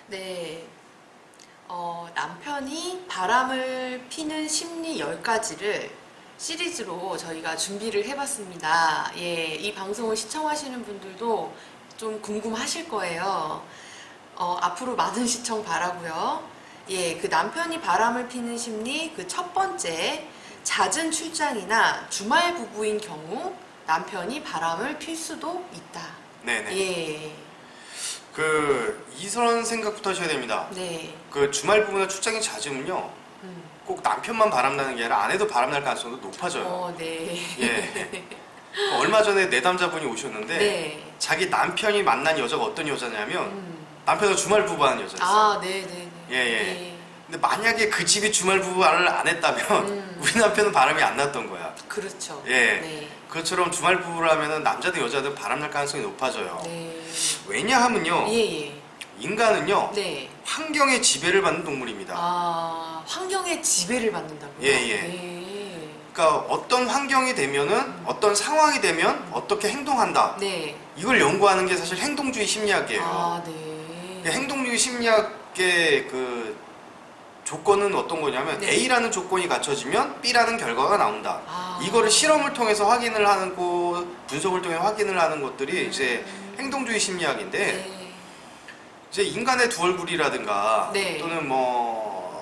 네, 남편이 바람을 피는 심리 10가지를 시리즈로 저희가 준비를 해봤습니다. 예, 이 방송을 시청하시는 분들도 좀 궁금하실 거예요. 앞으로 많은 시청 바라고요. 예, 그 남편이 바람을 피는 심리 그 첫 번째, 잦은 출장이나 주말 부부인 경우 남편이 바람을 필 수도 있다. 네네. 예, 이런 생각부터 하셔야 됩니다. 네, 주말 부부나 출장이 잦으면요, 꼭 남편만 바람나는 게 아니라 아내도 바람날 가능성도 높아져요. 네. 예. 얼마 전에 내담자분이 오셨는데, 네. 자기 남편이 만난 여자가 어떤 여자냐면, 남편은 주말 부부하는 여자였어요. 아, 네네네. 예. 근데 만약에 그 집이 주말 부부를 안 했다면, 우리 남편은 바람이 안 났던 거야. 그렇죠. 예. 네. 그것처럼 주말 부부를 하면은 남자든 여자든 바람날 가능성이 높아져요. 네. 왜냐하면요, 예. 인간은요, 네. 환경의 지배를 받는 동물입니다. 아, 환경의 지배를 받는다고요? 예. 네. 그러니까 어떤 환경이 되면은, 어떤 상황이 되면 어떻게 행동한다. 네. 이걸 연구하는 게 사실 행동주의 심리학이에요. 아, 네. 행동주의 심리학의 조건은 어떤 거냐면, 네. A라는 조건이 갖춰지면 B라는 결과가 나온다. 아. 이거를 실험을 통해서 확인을 하는 거, 분석을 통해 확인을 하는 것들이 이제 행동주의 심리학인데, 네. 이제 인간의 두 얼굴이라든가, 네. 또는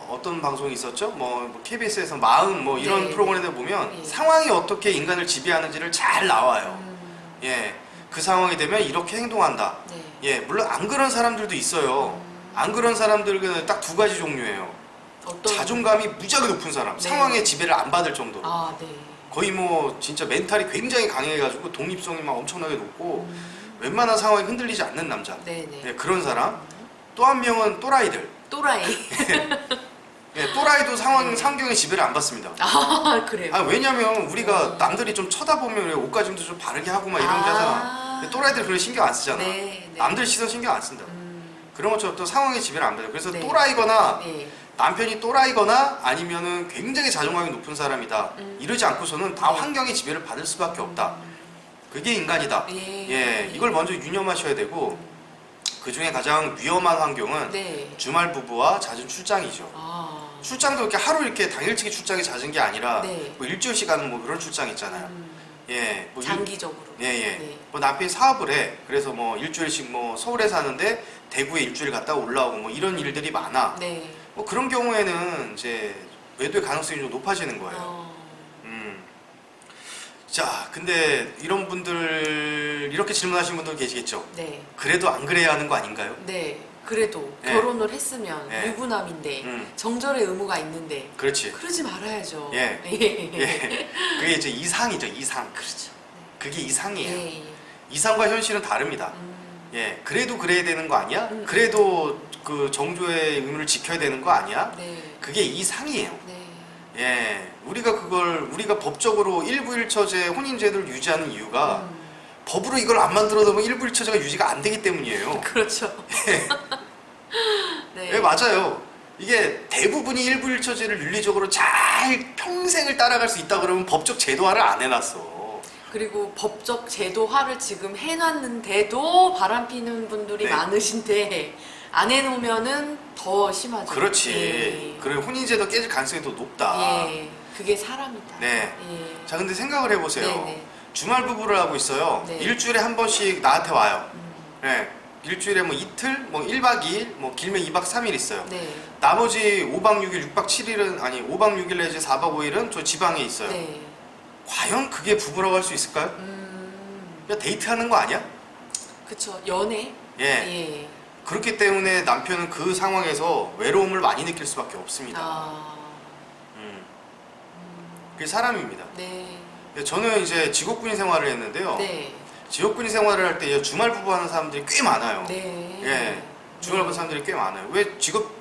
어떤 방송이 있었죠? KBS에서 마음 이런 네. 프로그램에 보면 네. 상황이 어떻게 인간을 지배하는지를 잘 나와요. 예. 그 상황이 되면 이렇게 행동한다. 네. 예. 물론 안 그런 사람들도 있어요. 안 그런 사람들은 딱 두 가지 종류예요. 자존감이 무지하게 높은 사람, 네. 상황의 지배를 안 받을 정도로. 아, 네. 거의 진짜 멘탈이 굉장히 강해가지고 독립성이 막 엄청나게 높고 웬만한 상황이 흔들리지 않는 남자. 네네. 예, 그런 사람. 또 한 명은 또라이들. 또라이. 예, 또라이도 네. 상경의 지배를 안 받습니다. 아, 그래요? 왜냐면 우리가 남들이 좀 쳐다보면 왜 옷가짐도 좀 바르게 하고 막 이런 게 하잖아. 근데 또라이들 그런 신경 안 쓰잖아. 네. 남들 시선 신경 안 쓴다. 그런 것처럼 또 상황의 지배를 안 받아요. 그래서 네. 또라이거나 네. 남편이 또라이거나 아니면은 굉장히 자존감이 높은 사람이다. 이러지 않고서는 다 네. 환경의 지배를 받을 수밖에 없다. 그게 인간이다. 예, 이걸 먼저 유념하셔야 되고, 그 중에 가장 위험한 환경은 네. 주말 부부와 잦은 출장이죠. 아. 출장도 이렇게 하루 이렇게 당일치기 출장이 잦은 게 아니라 네. 일주일씩 가는 그런 출장 있잖아요. 예, 장기적으로. 예. 남편이 사업을 해. 그래서 일주일씩 서울에 사는데 대구에 일주일 갔다 올라오고 이런 일들이 많아. 네. 그런 경우에는 이제 외도의 가능성이 좀 높아지는 거예요. 자, 근데 이런 분들, 이렇게 질문하시는 분들 계시겠죠? 네. 그래도 안 그래야 하는 거 아닌가요? 네. 그래도 네. 결혼을 했으면 네. 유부남인데 음. 정절의 의무가 있는데 그렇지. 그러지 말아야죠. 예. 예. 그게 이제 이상이죠, 이상. 그렇죠. 그게 이상이에요. 예. 이상과 현실은 다릅니다. 예. 그래도 그래야 되는 거 아니야? 그래도 그 정조의 의무를 지켜야 되는 거 아니야? 네. 그게 이상이에요. 네. 예. 우리가 법적으로 일부일처제 혼인제도를 유지하는 이유가 법으로 이걸 안 만들어 놓으면 일부일처제가 유지가 안 되기 때문이에요. 그렇죠. 네. 예, 맞아요. 이게 대부분이 일부일처제를 윤리적으로 잘 평생을 따라갈 수 있다 그러면 법적 제도화를 안 해놨어. 그리고 법적 제도화를 지금 해놨는데도 바람피는 분들이 네. 많으신데 안 해놓으면은 더 심하죠. 그렇지. 예. 그래 혼인제도 깨질 가능성이 더 높다. 예. 그게 사람이다. 네. 예. 자, 근데 생각을 해보세요. 네네. 주말 부부를 하고 있어요. 네. 일주일에 한 번씩 나한테 와요. 네. 일주일에 이틀, 1박 2일, 길면 2박 3일 있어요. 네. 나머지 5박 6일, 6박 7일은, 아니, 5박 6일 내지 4박 5일은 저 지방에 있어요. 네. 과연 그게 부부라고 할 수 있을까요? 그냥 데이트하는 거 아니야? 그쵸. 연애? 예. 예. 그렇기 때문에 남편은 그 상황에서 외로움을 많이 느낄 수밖에 없습니다. 아. 그게 사람입니다. 네. 저는 이제 직업군인 생활을 했는데요. 네. 직업군인 생활을 할 때 주말 부부 하는 사람들이 꽤 많아요. 네. 예. 주말 부부 사람들이 꽤 많아요. 왜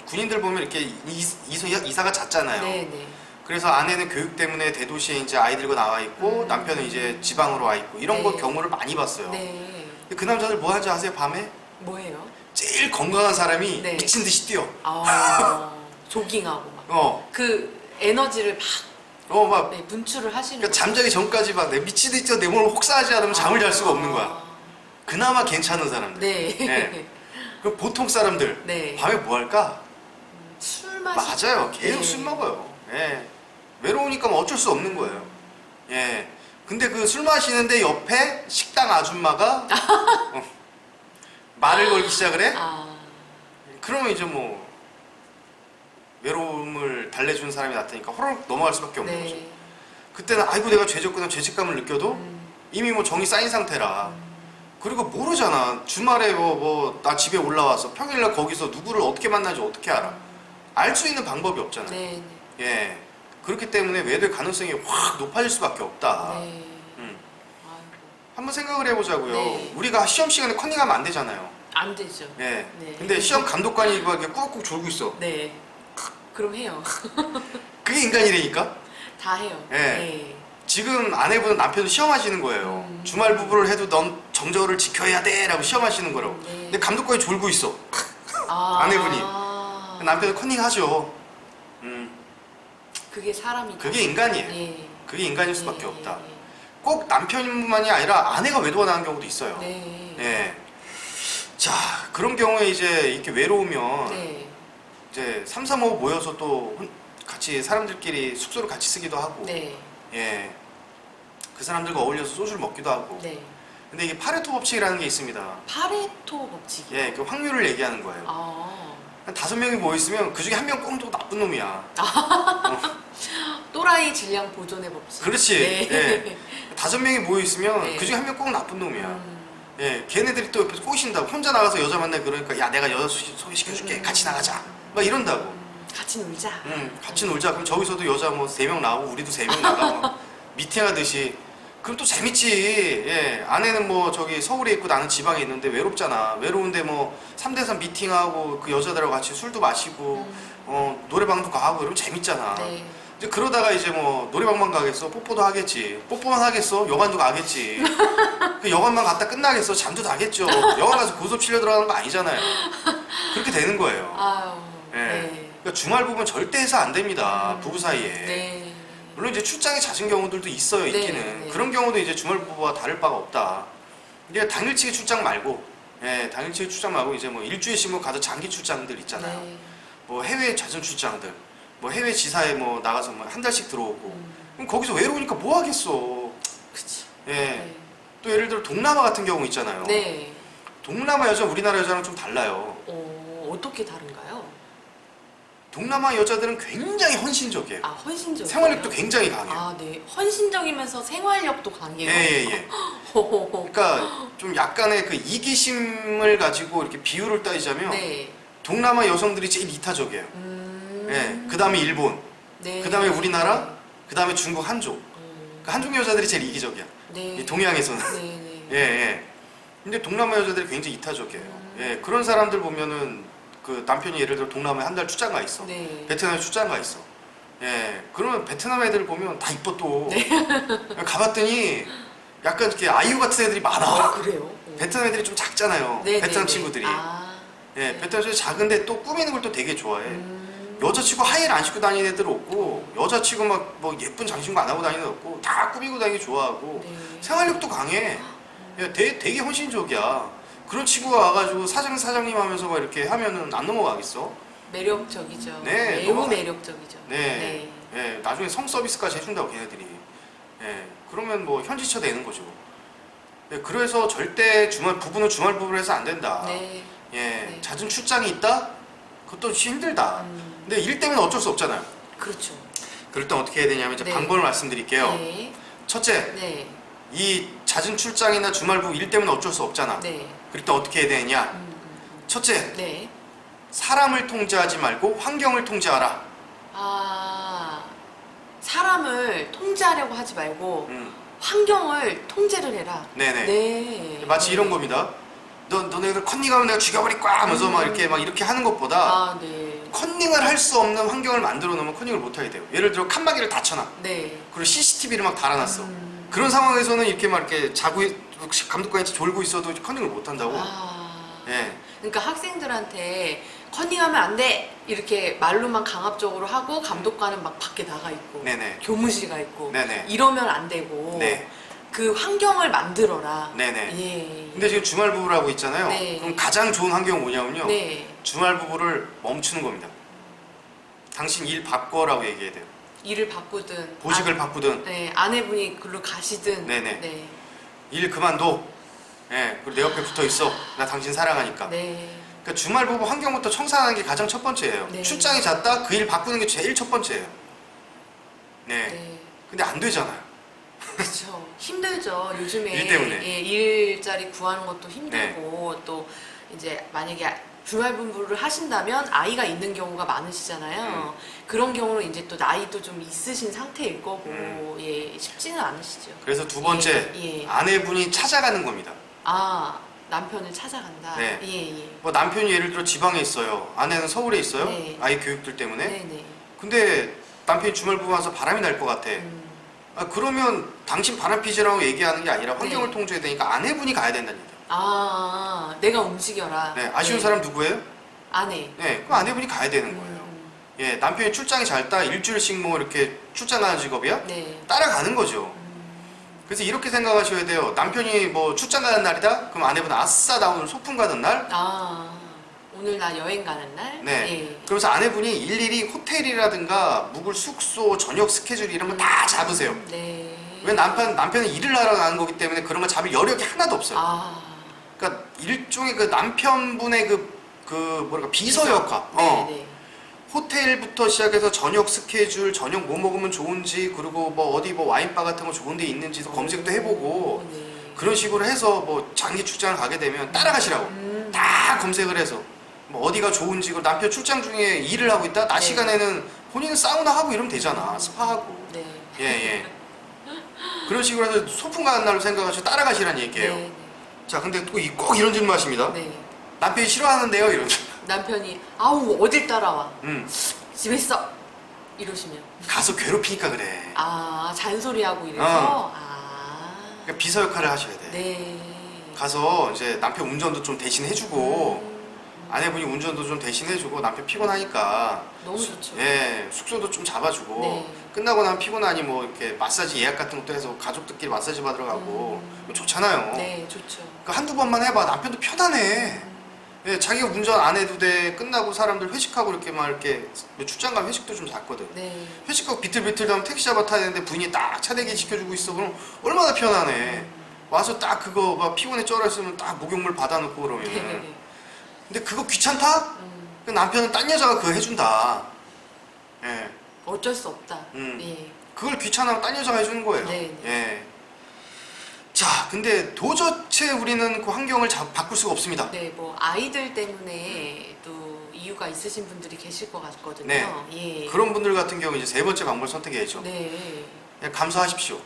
군인들 보면 이렇게 이사가 잦잖아요. 네. 네. 그래서 아내는 교육 때문에 대도시에 이제 아이들과 나와 있고 남편은 이제 지방으로 와 있고 이런 네. 거 경우를 많이 봤어요. 네. 근데 그 남자들 뭐 하는지 아세요? 밤에? 뭐예요? 제일 건강한 사람이 네. 미친 듯이 뛰어. 아. 조깅하고 막. 그 에너지를 막 네, 분출을 하시는 그러니까 잠자기 전까지 막 내 미친 듯이 뛰어 내 몸을 혹사하지 않으면 잠을 잘 수가 없는 거야. 그나마 괜찮은 사람들. 네. 네. 그럼 보통 사람들 네. 밤에 뭐 할까? 술 마시. 맞아요. 계속 네. 술 먹어요. 예. 외로우니까 뭐 어쩔 수 없는 거예요. 예. 근데 그 술 마시는데 옆에 식당 아줌마가 말을 걸기 시작을 해? 아, 그러면 이제 뭐 외로움을 달래주는 사람이 나타니까 호로록 넘어갈 수밖에 없는 거죠. 네. 그때는 아이고 내가 죄졌구나 죄책감을 느껴도 음, 이미 뭐 정이 쌓인 상태라. 그리고 모르잖아. 주말에 뭐 나 집에 올라와서 평일날 거기서 누구를 어떻게 만나는지 어떻게 알아? 알 수 있는 방법이 없잖아. 네. 예. 그렇기 때문에 외도의 가능성이 확 높아질 수밖에 없다. 네. 음. 아이고, 한번 생각을 해보자고요. 네. 우리가 시험 시간에 컨닝하면 안 되잖아요. 안 되죠. 예. 네. 근데 시험 감독관이 막 이렇게 꾹꾹 졸고 있어. 네. 그럼 해요. 그게 인간이라니까? 다 해요. 예. 네. 지금 아내분은 남편을 시험하시는 거예요. 주말 부부를 해도 넌 정절을 지켜야 돼 라고 시험하시는 거라고. 네. 근데 감독관이 졸고 있어. 아, 아내분이. 남편은 컨닝하죠. 그게 사람이죠. 그게 인간이에요. 예. 그게 인간일 수밖에 예, 없다. 예, 꼭 남편만이 아니라 아내가 외도가 나는 경우도 있어요. 예. 네. 예. 자, 그런 경우에 이제 이렇게 외로우면 네. 이제 3, 3, 5 모여서 또 같이 사람들끼리 숙소를 같이 쓰기도 하고 네. 예. 그 사람들과 어울려서 소주를 먹기도 하고 네. 근데 이게 파레토 법칙이라는 게 있습니다. 파레토 법칙이. 예, 그 확률을 얘기하는 거예요. 아. 한 5명이 모여있으면 그 중에 한 명 꽁도 나쁜 놈이야. 또라이 질량 보존의 법칙. 그렇지. 네. 예. 5명이 모여있으면 네. 그 중에 한 명 꼭 나쁜 놈이야. 음, 예, 걔네들이 또 옆에서 꼬신다고. 혼자 나가서 여자 만나 그러니까 야 내가 여자 소개시켜줄게. 같이 나가자. 막 이런다고. 같이 놀자. 같이 놀자. 그럼 저기서도 여자 뭐 3명 나오고 우리도 3명 나가고 미팅하듯이. 그럼 또 재밌지. 예, 아내는 뭐 저기 서울에 있고 나는 지방에 있는데 외롭잖아. 외로운데 뭐 3대3 미팅하고 그 여자들하고 같이 술도 마시고 노래방도 가고 이러면 재밌잖아. 네. 이제 그러다가 이제 뭐 노래방만 가겠어? 뽀뽀도 하겠지. 뽀뽀만 하겠어? 여관도 가겠지. 그 여관만 갔다 끝나겠어? 잠도 자겠죠. 여관 가서 고소 치려 들어가는 거 아니잖아요. 그렇게 되는 거예요. 아유. 예. 네. 그러니까 주말 부부는 절대 해서 안 됩니다. 부부 사이에. 네. 물론 이제 출장이 잦은 경우들도 있어요. 네, 있기는. 네. 그런 경우도 이제 주말 부부와 다를 바가 없다. 이게 당일치기 출장 말고, 예, 당일치기 출장 말고 이제 뭐 일주일씩 뭐 가서 장기 출장들 있잖아요. 네. 뭐 해외 잦은 출장들, 뭐 해외 지사에 뭐 나가서 뭐 한 달씩 들어오고. 음, 그럼 거기서 외로우니까 뭐 하겠어. 그치. 예. 네. 또 예를 들어 동남아 같은 경우 있잖아요. 네. 동남아 여자 우리나라 여자랑 좀 달라요. 어떻게 다른가요? 동남아 여자들은 굉장히 헌신적이에요. 아, 헌신적. 생활력도 굉장히 강해요. 아, 네. 헌신적이면서 생활력도 강해요. 예. 그러니까 좀 약간의 그 이기심을 가지고 이렇게 비율을 따지자면 네. 동남아 여성들이 제일 이타적이에요. 예. 그 다음에 일본, 네. 그 다음에 우리나라, 그 다음에 중국 한족. 그 한족 여자들이 제일 이기적이야. 네. 이 동양에서는. 네. 예. 근데 동남아 여자들이 굉장히 이타적이에요. 예. 그런 사람들 보면은 그 남편이 예를 들어 동남아에 한 달 출장 가 있어. 네. 베트남에 출장 가 있어. 예. 그러면 베트남 애들 보면 다 이뻐 또. 가봤더니 약간 이렇게 아이유 같은 애들이 많아. 그래요? 베트남 애들이 좀 작잖아요. 네, 베트남 네, 친구들이. 네. 아. 예, 베트남 친구들이 작은데 또 꾸미는 걸 또 되게 좋아해. 음. 여자치고 하이힐 안 신고 다니는 애들 없고, 여자치고 막 뭐 예쁜 장신구 안 하고 다니는 애들 없고, 다 꾸미고 다니기 좋아하고, 네. 생활력도 강해. 예, 되게 헌신적이야. 그런 친구가 와가지고 사장님 하면서 막 이렇게 하면은 안 넘어가겠어? 매력적이죠. 네, 매우 너무- 매력적이죠. 네. 예, 나중에 성 서비스까지 해준다고 걔네들이. 예, 그러면 뭐 현지처 되는 거죠. 예, 그래서 절대 부부는 주말 부부를 해서 안 된다. 네. 예, 네. 잦은 출장이 있다? 그것도 힘들다. 근데 일 때문에 어쩔 수 없잖아요. 그렇죠. 그럴 땐 어떻게 해야 되냐면 이제 네. 방법을 말씀드릴게요. 네. 첫째, 네. 이 잦은 출장이나 주말 부부 일 때문에 어쩔 수 없잖아. 네. 그럴 때 어떻게 해야 되느냐? 첫째, 네. 사람을 통제하지 말고 환경을 통제하라. 아, 사람을 통제하려고 하지 말고 음, 환경을 통제를 해라. 네네. 네. 마치 이런 겁니다. 너네들 컨닝하면 내가 죽여버릴 거야 하면서 막 이렇게 하는 것보다 아, 네. 컨닝을 할 수 없는 환경을 만들어 놓으면 컨닝을 못 하게 돼요. 예를 들어 칸막이를 닫혀놔. 네. 그리고 CCTV를 막 달아놨어. 그런 상황에서는 이렇게 막 이렇게 감독관이 졸고 있어도 컨닝을 못 한다고. 아. 예. 그러니까 학생들한테 컨닝하면 안 돼! 이렇게 말로만 강압적으로 하고 감독관은 막 밖에 나가 있고 네네. 교무실 가 있고 네네. 이러면 안 되고 네. 그 환경을 만들어라. 네네. 예. 근데 지금 주말 부부라고 있잖아요. 네. 그럼 가장 좋은 환경은 뭐냐면요. 네. 주말 부부를 멈추는 겁니다. 당신 일 바꿔라고 얘기해야 돼요. 일을 바꾸든 보직을 바꾸든 네, 아내분이 글로 가시든 네네. 네. 일 그만둬. 예, 그리고 내 옆에 붙어 있어. 나 당신 사랑하니까. 네. 그러니까 주말 부부 환경부터 청산하는 게 가장 첫 번째예요. 네. 출장이 잦다 그 일 바꾸는 게 제일 첫 번째예요. 네. 네. 근데 안 되잖아요. 그렇죠. 힘들죠. 요즘에 일 때문에. 예, 일자리 구하는 것도 힘들고 또 이제 만약에 주말 분부를 하신다면 아이가 있는 경우가 많으시잖아요. 그런 경우는 이제 또 나이도 좀 있으신 상태일 거고 예, 쉽지는 않으시죠. 그래서 두 번째 예, 예. 아내분이 찾아가는 겁니다. 아, 남편을 찾아간다. 네. 예, 예. 뭐 남편이 예를 들어 지방에 있어요. 아내는 서울에 있어요. 네. 아이 교육들 때문에. 네, 네. 근데 남편이 주말 부부 와서 바람이 날 것 같아. 아, 그러면 당신 바람 피지라고 얘기하는 게 아니라 환경을 네. 통제해야 되니까 아내분이 가야 된다는 얘기죠. 아, 내가 움직여라. 네, 아쉬운 네. 사람 누구예요? 아내. 네, 그럼 아내분이 가야 되는 거예요. 예, 남편이 출장이 잦다 일주일씩 뭐 이렇게 출장 가는 직업이야? 네. 따라가는 거죠. 그래서 이렇게 생각하셔야 돼요. 남편이 뭐 출장 가는 날이다? 그럼 아내분 아싸 나 오늘 소풍 가는 날? 아, 오늘 나 여행 가는 날? 네. 예. 그러면서 아내분이 일일이 호텔이라든가 묵을 숙소, 저녁 스케줄 이런 거 다 잡으세요. 네. 왜 남편은 일을 하러 가는 거기 때문에 그런 거 잡을 여력이 하나도 없어요. 아. 그러니까 일종의 그 남편분의 그 뭐랄까 비서 역할. 네, 네. 호텔부터 시작해서 저녁 스케줄, 저녁 뭐 먹으면 좋은지, 그리고 뭐 어디 뭐 와인바 같은 거 좋은 데 있는지도 검색도 해보고 네. 그런 식으로 해서 뭐 장기 출장을 가게 되면 따라가시라고 다 검색을 해서 뭐 어디가 좋은지, 그리고 남편 출장 중에 일을 하고 있다 낮 네. 시간에는 본인은 사우나 하고 이러면 되잖아. 스파하고. 네. 예. 그런 식으로 해서 소풍 가는 날로 생각하시고 따라가시라는 얘기예요. 네. 자, 근데 또 꼭 이런 질문 하십니다. 네. 남편이 싫어하는데요, 이런. 남편이 아우 어딜 따라와? 음, 집에 있어. 이러시면 가서 괴롭히니까 그래. 아 잔소리하고 이래서 그러니까 비서 역할을 하셔야 돼. 네. 가서 이제 남편 운전도 좀 대신 해주고 아내분이 운전도 좀 대신 해주고 남편 피곤하니까 너무 좋죠. 예, 숙소도 좀 잡아주고 네. 끝나고 나면 피곤하니 뭐 이렇게 마사지 예약 같은 것도 해서 가족들끼리 마사지 받으러 가고 좋잖아요. 네, 좋죠. 그러니까 한두 번만 해봐. 남편도 편하네. 예, 자기가 운전 안 해도 돼. 끝나고 사람들 회식하고 이렇게 막 이렇게 출장 가면 회식도 좀 잤거든. 네. 회식하고 비틀비틀 하면 택시 잡아 타야 되는데 부인이 딱 차 대기 시켜주고 있어. 그럼 얼마나 편하네. 와서 딱 그거 막 피곤해 쩔었으면 딱 목욕물 받아놓고 그러면. 네. 근데 그거 귀찮다? 그 남편은 딴 여자가 그거 해준다. 예. 어쩔 수 없다. 음. 예. 그걸 귀찮으면 딴 여자가 해주는 거예요. 네. 예. 자, 근데 도저히 우리는 그 환경을 바꿀 수가 없습니다. 네, 뭐 아이들 때문에 또 이유가 있으신 분들이 계실 것 같거든요. 네. 예. 그런 분들 같은 경우 이제 세 번째 방법을 선택해야죠. 네. 그냥 감수하십시오.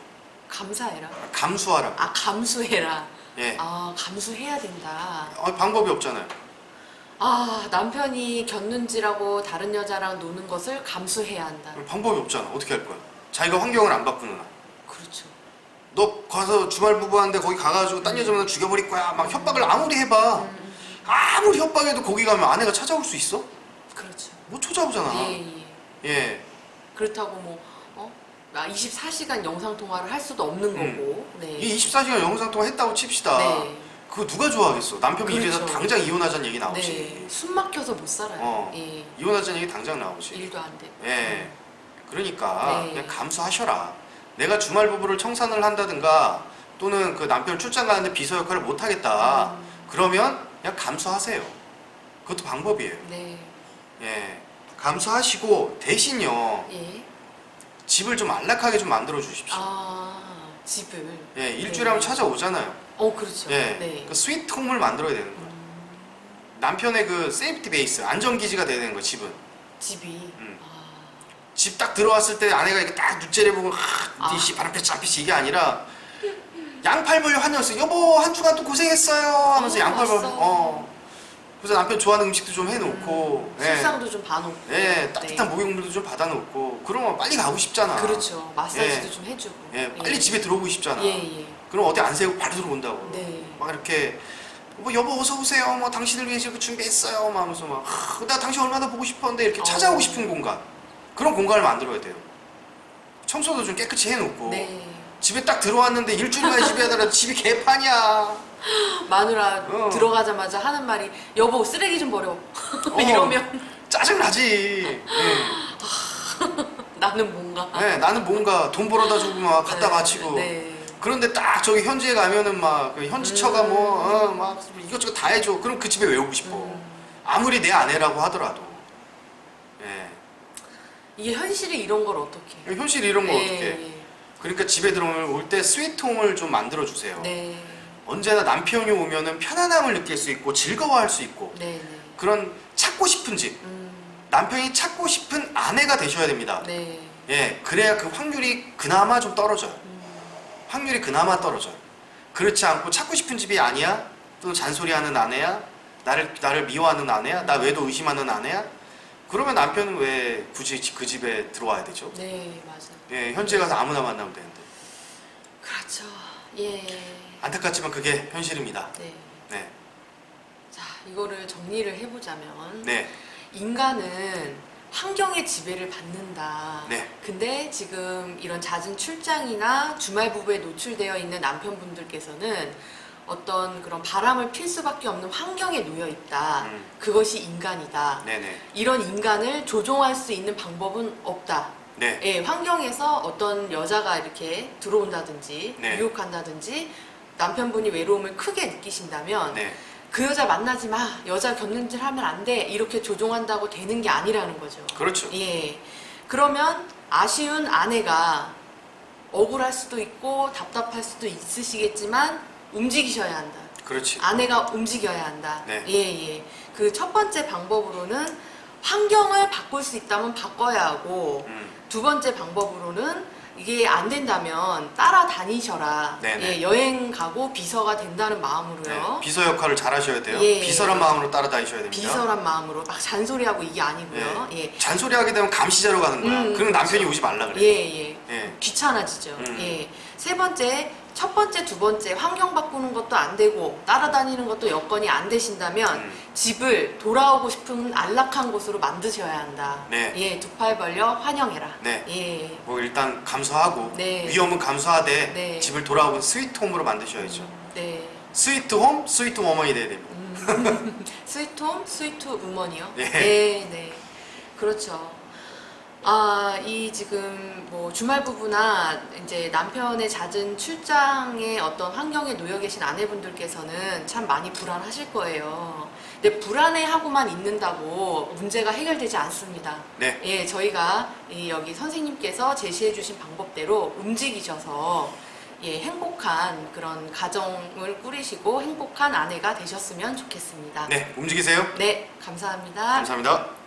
감사해라. 감수하라고. 아, 감수해라. 예. 아, 감수해야 된다. 방법이 없잖아요. 아, 남편이 겼는지라고 다른 여자랑 노는 것을 감수해야 한다. 방법이 없잖아. 어떻게 할 거야? 자기가 환경을 안 바꾸는 한. 그렇죠. 너 가서 주말 부부하는데 거기 가가지고 딴 여자만 죽여버릴 거야. 막 협박을 아무리 해봐. 아무리 협박해도 거기 가면 아내가 찾아올 수 있어? 그렇죠. 못 찾아오잖아. 예, 예. 예. 그렇다고 뭐, 24시간 영상통화를 할 수도 없는 거고. 네. 이 24시간 영상통화 했다고 칩시다. 네. 그거 누가 좋아하겠어? 남편 그렇죠. 입에서 당장 이혼하자는 얘기 나오지. 네. 숨 막혀서 못 살아요. 예. 이혼하자는 얘기 당장 나오지. 일도 안 되고. 예. 그러니까 네. 그냥 감수하셔라. 내가 주말 부부를 청산을 한다든가 또는 그 남편 출장 가는데 비서 역할을 못 하겠다. 그러면 그냥 감수하세요. 그것도 방법이에요. 네. 예. 감수하시고 대신요. 예. 집을 좀 안락하게 좀 만들어 주십시오. 아, 집을. 예, 일주일에 네. 한번 찾아오잖아요. 그렇죠. 예. 네. 그 스위트 홈을 만들어야 되는 거예요. 남편의 그 세이프티 베이스, 안전기지가 돼야 되는 거예요, 집은. 집이. 음. 아, 집 딱 들어왔을 때 아내가 이렇게 딱 눈째를 보고 아. 이씨 바람 폈지 안 폈지 이게 아니라 양팔 벌려 환영했어요. 여보 한 주간 또 고생했어요 하면서 양팔 벌려. 왔어. 그래서 남편 좋아하는 음식도 좀 해놓고 예. 술상도 좀 봐놓고. 예, 따뜻한 네. 목욕물도 좀 받아놓고 그러면 빨리 가고 싶잖아. 그렇죠. 마사지도 예. 좀 해주고. 예, 빨리 집에 들어오고 싶잖아. 예, 예. 그럼 어디 안 세우고 바로 들어온다고. 네. 막 이렇게 뭐 여보 어서 오세요. 뭐 당신을 위해서 이거 준비했어요. 막 하면서 막 나 당신 얼마나 보고 싶었는데 이렇게 찾아오고 싶은 공간. 그런 공간을 만들어야 돼요. 청소도 좀 깨끗이 해놓고. 네. 집에 딱 들어왔는데 일주일 만에 집에 하더라도 집이 개판이야. 마누라 어. 들어가자마자 하는 말이 여보 쓰레기 좀 버려. 어. 이러면 짜증나지. 나는 뭔가. 네, 나는 뭔가 돈 벌어다 주고 막 갖다 네, 바치고. 네. 그런데 딱 저기 현지에 가면은 막 그 현지처가 막 이것저것 다 해줘. 그럼 그 집에 왜 오고 싶어? 아무리 내 아내라고 하더라도. 예. 이게 현실이 이런 걸 어떻게? 현실 이런 거 예, 어떻게? 예. 그러니까 집에 들어올 때 스위트홈을 좀 만들어 주세요. 네. 언제나 남편이 오면은 편안함을 느낄 수 있고 즐거워할 수 있고 네, 네. 그런 찾고 싶은 집. 남편이 찾고 싶은 아내가 되셔야 됩니다. 네. 예, 그래야 그 확률이 그나마 좀 떨어져요. 확률이 그나마 떨어져요. 그렇지 않고 찾고 싶은 집이 아니야? 또는 잔소리하는 아내야? 나를 미워하는 아내야? 나 외도 의심하는 아내야? 그러면 남편은 왜 굳이 그 집에 들어와야 되죠? 네, 맞아요. 예, 현지에 가서 아무나 만나면 되는데. 그렇죠. 예. 안타깝지만 그게 현실입니다. 네. 네. 자, 이거를 정리를 해보자면 네. 인간은 환경의 지배를 받는다. 네. 근데 지금 이런 잦은 출장이나 주말 부부에 노출되어 있는 남편분들께서는 어떤 그런 바람을 필 수밖에 없는 환경에 놓여 있다. 그것이 인간이다. 네네. 이런 인간을 조종할 수 있는 방법은 없다. 네. 예, 환경에서 어떤 여자가 이렇게 들어온다든지 네. 유혹한다든지 남편분이 외로움을 크게 느끼신다면 네. 그 여자 만나지 마, 여자 곁눈질 하면 안 돼, 이렇게 조종한다고 되는 게 아니라는 거죠. 그렇죠. 예. 그러면 아쉬운 아내가 억울할 수도 있고 답답할 수도 있으시겠지만 움직이셔야 한다. 그렇지. 아내가 움직여야 한다. 네. 예, 예. 그 첫 번째 방법으로는 환경을 바꿀 수 있다면 바꿔야 하고 두 번째 방법으로는 이게 안 된다면 따라다니셔라. 네네. 예, 여행 가고 비서가 된다는 마음으로요. 네. 비서 역할을 잘 하셔야 돼요. 예. 비서란 마음으로 따라다니셔야 됩니다. 비서란 마음으로 막 잔소리하고 이게 아니고요. 예. 잔소리하게 되면 감시자로 가는 거야. 그럼 남편이 오지 말라 그래. 예, 예. 예. 귀찮아지죠. 음. 예. 세 번째, 첫 번째, 두 번째 환경 바꾸는 것도 안 되고 따라다니는 것도 여건이 안 되신다면 집을 돌아오고 싶은 안락한 곳으로 만드셔야 한다. 네. 예, 두 팔 벌려 환영해라. 네. 예. 뭐 일단 감수하고 네. 위험은 감수하되 네. 집을 돌아오는 스위트홈으로 만드셔야죠. 네. 스위트홈, 스위트 워먼이 돼야 됩니다. 스위트홈, 스위트 우먼이요? 예. 네, 네. 그렇죠. 아, 이 지금 뭐 주말 부부나 이제 남편의 잦은 출장의 어떤 환경에 놓여 계신 아내분들께서는 참 많이 불안하실 거예요. 근데 불안해하고만 있는다고 문제가 해결되지 않습니다. 네. 예, 저희가 여기 선생님께서 제시해 주신 방법대로 움직이셔서 예, 행복한 그런 가정을 꾸리시고 행복한 아내가 되셨으면 좋겠습니다. 네, 움직이세요. 네, 감사합니다. 감사합니다.